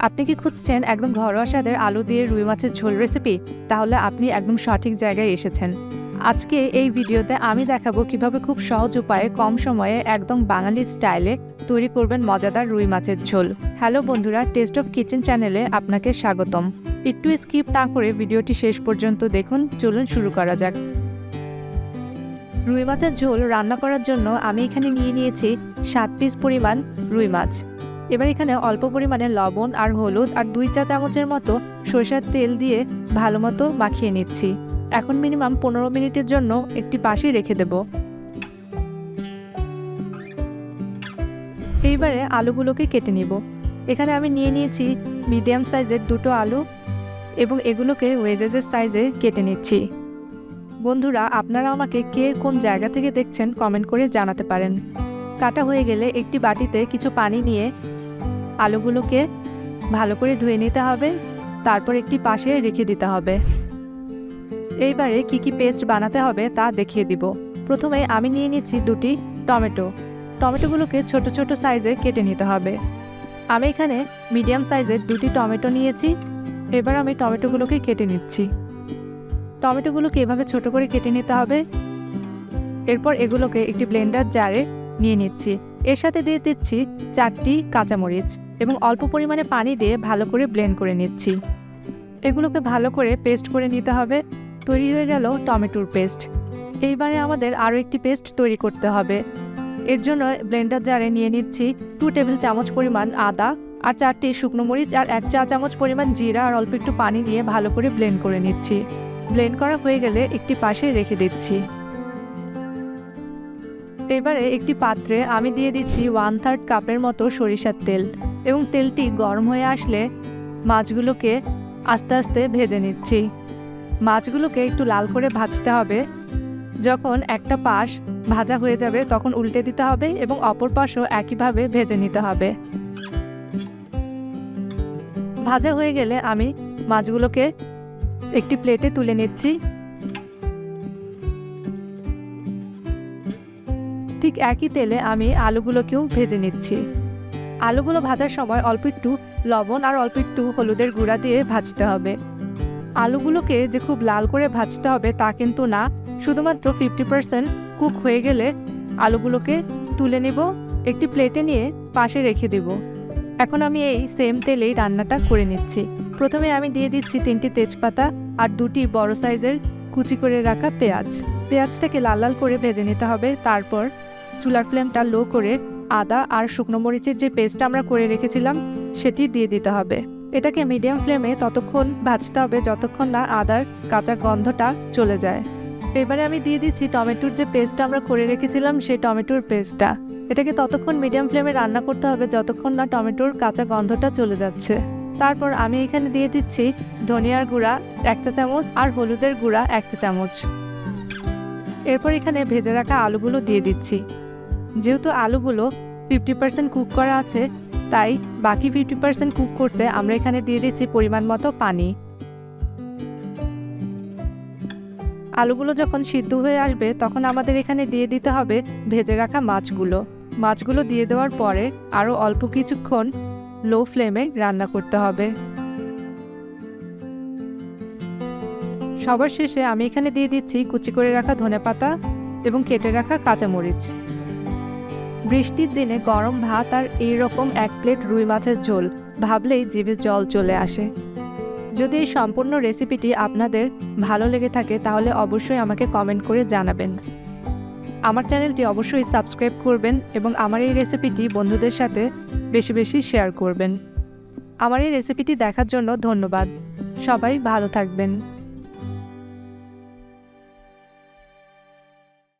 আপনি কি খুঁজছেন একদম ঘরোয়া স্বাদের আলু দিয়ে রুই মাছের ঝোল রেসিপি? তাহলে আপনি একদম সঠিক জায়গায় এসেছেন। আজকে এই ভিডিওতে আমি দেখাবো কিভাবে খুব সহজ উপায়ে কম সময়ে একদম বাঙালি স্টাইলে তৈরি করবেন মজাদার রুই মাছের ঝোল। হ্যালো বন্ধুরা, টেস্ট অফ কিচেন চ্যানেলে আপনাকে স্বাগতম। একটু স্কিপ না করে ভিডিওটি শেষ পর্যন্ত দেখুন। চলুন শুরু করা যাক। রুই মাছের ঝোল রান্না করার জন্য আমি এখানে নিয়েছি 7 পিস পরিমাণ রুই মাছ। এবার এখানে অল্প পরিমাণে লবণ আর হলুদ আর 2 চা চামচের মতো সরিষার তেল দিয়ে ভালো মতো মাখিয়ে নিচ্ছি। এখন মিনিমাম 15 মিনিটের জন্য একটি পাশে রেখে দেব। এইবারে আলুগুলোকে কেটে নিব। এখানে আমি নিয়েছি মিডিয়াম সাইজের 2টো আলু এবং এগুলোকে ওয়েজেসের সাইজে কেটে নিচ্ছি। বন্ধুরা, আপনারা আমাকে কে কোন জায়গা থেকে দেখছেন কমেন্ট করে জানাতে পারেন। কাটা হয়ে গেলে একটি বাটিতে কিছু পানি নিয়ে আলুগুলোকে ভালো করে ধুয়ে নিতে হবে, তারপর একটি পাশে রেখে দিতে হবে। এইবারে কি পেস্ট বানাতে হবে তা দেখিয়ে দিব। প্রথমে আমি নিয়ে নিচ্ছি 2টি টমেটো। টমেটোগুলোকে ছোট ছোট সাইজে কেটে নিতে হবে। আমি এখানে মিডিয়াম সাইজের 2টি টমেটো নিয়েছি। এবার আমি টমেটোগুলোকে কেটে নিচ্ছি। টমেটোগুলোকে এভাবে ছোট করে কেটে নিতে হবে। এরপর এগুলোকে একটি ব্লেন্ডার জারে নিয়ে নিচ্ছি। এর সাথে দিয়ে দিচ্ছি 4টি কাঁচামরিচ এবং অল্প পরিমাণে পানি দিয়ে ভালো করে ব্লেন্ড করে নিচ্ছি। এগুলোকে ভালো করে পেস্ট করে নিতে হবে। তৈরি হয়ে গেল টমেটোর পেস্ট। এইবারে আমাদের আরও একটি পেস্ট তৈরি করতে হবে। এর জন্য ব্লেন্ডার জারে নিয়ে নিচ্ছি 2 টেবিল চামচ পরিমাণ আদা আর 4টি শুকনো মরিচ আর 1 চা চামচ পরিমাণ জিরা আর অল্প একটু পানি দিয়ে ভালো করে ব্লেন্ড করে নিচ্ছি। ব্লেন্ড করা হয়ে গেলে একটি পাশে রেখে দিচ্ছি। এবারে একটি পাত্রে আমি দিয়ে দিচ্ছি 1/3 কাপের মতো সরিষার তেল এবং তেলটি গরম হয়ে আসলে মাছগুলোকে আস্তে আস্তে ভেজে নিচ্ছি। মাছগুলোকে একটু লাল করে ভাজতে হবে। যখন একটা পাশ ভাজা হয়ে যাবে তখন উল্টে দিতে হবে এবং অপর পাশও একইভাবে ভেজে নিতে হবে। ভাজা হয়ে গেলে আমি মাছগুলোকে একটি প্লেটে তুলে নিচ্ছি। ঠিক একই তেলে আমি আলুগুলোকেও ভেজে নিচ্ছি। আলুগুলো ভাজার সময় অল্প একটু লবণ আর অল্প একটু হলুদের গুঁড়া দিয়ে ভাজতে হবে। আলুগুলোকে যে খুব লাল করে ভাজতে হবে তা কিন্তু না, শুধুমাত্র 50% কুক হয়ে গেলে আলুগুলোকে তুলে নিব, একটি প্লেটে নিয়ে পাশে রেখে দেব। এখন আমি এই সেম তেলেই রান্নাটা করে নিচ্ছি। প্রথমে আমি দিয়ে দিচ্ছি 3টি তেজপাতা আর 2টি বড় সাইজের কুচি করে রাখা পেঁয়াজ। পেঁয়াজটাকে লাল লাল করে ভেজে নিতে হবে। তারপর চুলার ফ্লেমটা লো করে আদা আর শুকনো মরিচের যে পেস্টটা আমরা করে রেখেছিলাম সেটি দিয়ে দিতে হবে। এটাকে মিডিয়াম ফ্লেমে ততক্ষণ ভাজতে হবে যতক্ষণ না আদার কাঁচা গন্ধটা চলে যায়। এবারে আমি দিয়ে দিচ্ছি টমেটোর যে পেস্টটা আমরা করে রেখেছিলাম সেই টমেটোর পেস্টটা। এটাকে ততক্ষণ মিডিয়াম ফ্লেমে রান্না করতে হবে যতক্ষণ না টমেটোর কাঁচা গন্ধটা চলে যাচ্ছে। তারপর আমি এখানে দিয়ে দিচ্ছি ধনিয়ার গুঁড়া 1 চা চামচ আর হলুদের গুঁড়া 1 চা চামচ। এরপর এখানে ভেজে রাখা আলুগুলো দিয়ে দিচ্ছি। যেহেতু আলুগুলো 50% কুক করা আছে, তাই বাকি 50% কুক করতে আমরা এখানে দিয়ে দিচ্ছি পরিমাণ মতো পানি। আলুগুলো যখন সিদ্ধ হয়ে আসবে তখন আমাদের এখানে দিয়ে দিতে হবে ভেজে রাখা মাছগুলো দিয়ে দেওয়ার পরে আরও অল্প কিছুক্ষণ লো ফ্লেমে রান্না করতে হবে। সবার শেষে আমি এখানে দিয়ে দিচ্ছি কুচি করে রাখা ধনেপাতা এবং কেটে রাখা কাঁচামরিচ। বৃষ্টির দিনে গরম ভাত আর এইরকম 1 প্লেট রুই মাছের ঝোল ভাবলেই জিভে জল চলে আসে। যদি এই সম্পূর্ণ রেসিপিটি আপনাদের ভালো লেগে থাকে তাহলে অবশ্যই আমাকে কমেন্ট করে জানাবেন। আমার চ্যানেলটি অবশ্যই সাবস্ক্রাইব করবেন এবং আমার এই রেসিপিটি বন্ধুদের সাথে বেশি বেশি শেয়ার করবেন। আমার এই রেসিপিটি দেখার জন্য ধন্যবাদ। সবাই ভালো থাকবেন।